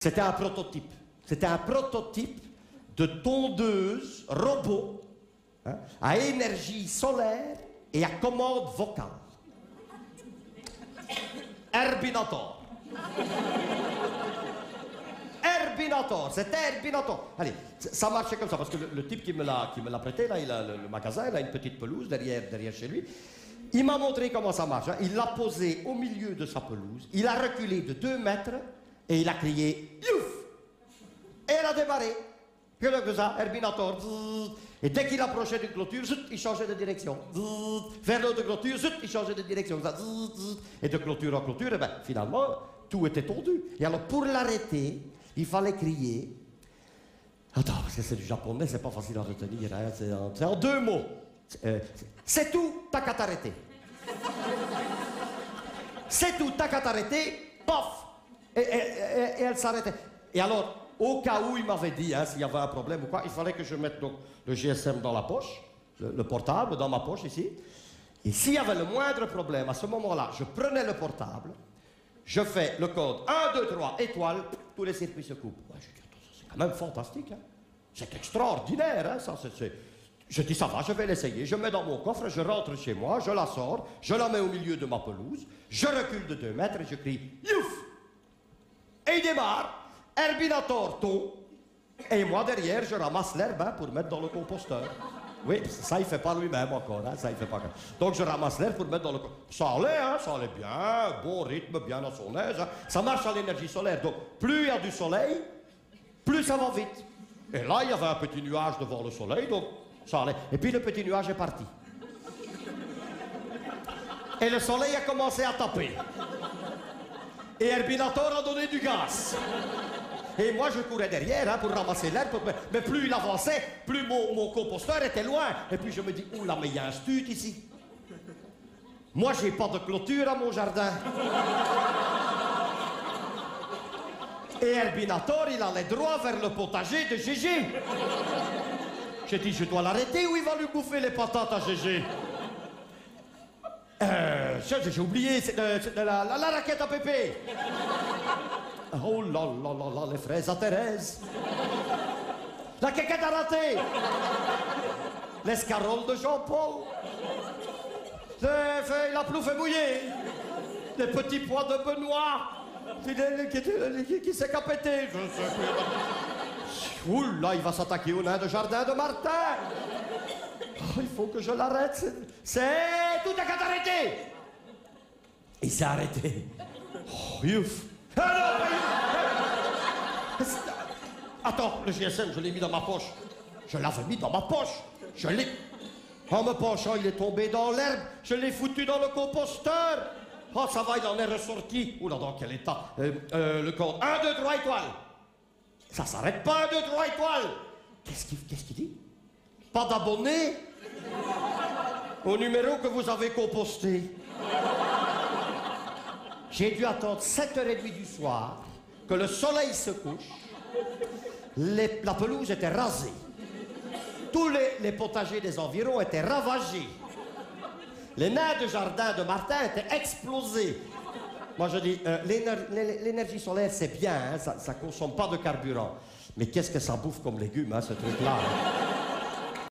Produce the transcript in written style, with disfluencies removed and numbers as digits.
C'était un prototype. C'était un prototype de tondeuse robot, hein, à énergie solaire et à commande vocale. Herbinator. Herbinator, c'était Herbinator. Allez, ça marchait comme ça, parce que le type qui me l'a prêté, là, le magasin, il a une petite pelouse derrière chez lui. Il m'a montré comment ça marche. Hein. Il l'a posé au milieu de sa pelouse, il a reculé de 2 mètres et il a crié « Youf !» Et elle a démarré. Que ça, Herbinator. Et dès qu'il approchait d'une clôture, zut, il changeait de direction. Vers l'autre clôture, zut, il changeait de direction. Et de clôture en clôture, et ben, finalement, tout était tondu. Et alors, pour l'arrêter, il fallait crier. Attends, parce que c'est du japonais, c'est pas facile à retenir. Hein, c'est en 2 mots. C'est tout, t'as qu'à t'arrêter. C'est tout, t'as qu'à t'arrêter, pof! Et elle s'arrêtait. Et alors, au cas où il m'avait dit, hein, s'il y avait un problème ou quoi, il fallait que je mette donc, le GSM dans la poche, le portable dans ma poche ici. Et s'il y avait le moindre problème, à ce moment-là, je prenais le portable, je fais le code 1, 2, 3, étoile, tous les circuits se coupent. Ouais, je dis, c'est quand même fantastique, hein. C'est extraordinaire, hein, ça, Je dis, ça va, je vais l'essayer. Je mets dans mon coffre, je rentre chez moi, je la sors, je la mets au milieu de ma pelouse, je recule de 2 mètres et je crie « Youf !» Et il démarre, Herbinator tombe, et moi derrière, je ramasse l'herbe hein, pour mettre dans le composteur. Oui, ça il fait pas lui-même encore, hein, ça il fait pas. Donc je ramasse l'herbe pour mettre dans le composteur. Ça allait bien, bon rythme, bien à son aise. Hein. Ça marche à l'énergie solaire, donc plus il y a du soleil, plus ça va vite. Et là, il y avait un petit nuage devant le soleil, donc ça allait. Et puis le petit nuage est parti. Et le soleil a commencé à taper. Et Herbinator a donné du gaz. Et moi, je courais derrière hein, pour ramasser l'herbe, mais plus il avançait, plus mon composteur était loin. Et puis je me dis, oula, mais il y a un stud ici. Moi, j'ai pas de clôture à mon jardin. Et Herbinator, il allait droit vers le potager de Gégé. J'ai dit, je dois l'arrêter ou il va lui bouffer les patates à Gégé. J'ai oublié, c'est la raquette à Pépé. Oh là là là là, les fraises à Thérèse. La quéquette à raté. L'escarole de Jean-Paul. La plouffe mouillée. Les petits pois de Benoît. Qui s'est capété. Je sais plus. Oula, il va s'attaquer au nain de jardin de Martin. Oh, il faut que je l'arrête. C'est tout à qu'à t'arrêter. Il s'est arrêté. Oh, youf. Attends, le GSM, je l'ai mis dans ma poche. Je l'avais mis dans ma poche. Je l'ai... En me penchant, il est tombé dans l'herbe. Je l'ai foutu dans le composteur. Oh, ça va, il en est ressorti. Oula, dans quel état le code 1, 2, 3 étoiles. Ça s'arrête pas, 1, 2, 3 étoiles. Qu'est-ce qu'il dit? Pas d'abonnés au numéro que vous avez composté. J'ai dû attendre 7h30 du soir, que le soleil se couche, la pelouse était rasée. Tous les potagers des environs étaient ravagés. Les nains de jardin de Martin étaient explosés. Moi je dis, l'énergie solaire c'est bien, hein, ça consomme pas de carburant. Mais qu'est-ce que ça bouffe comme légumes, hein, ce truc-là hein.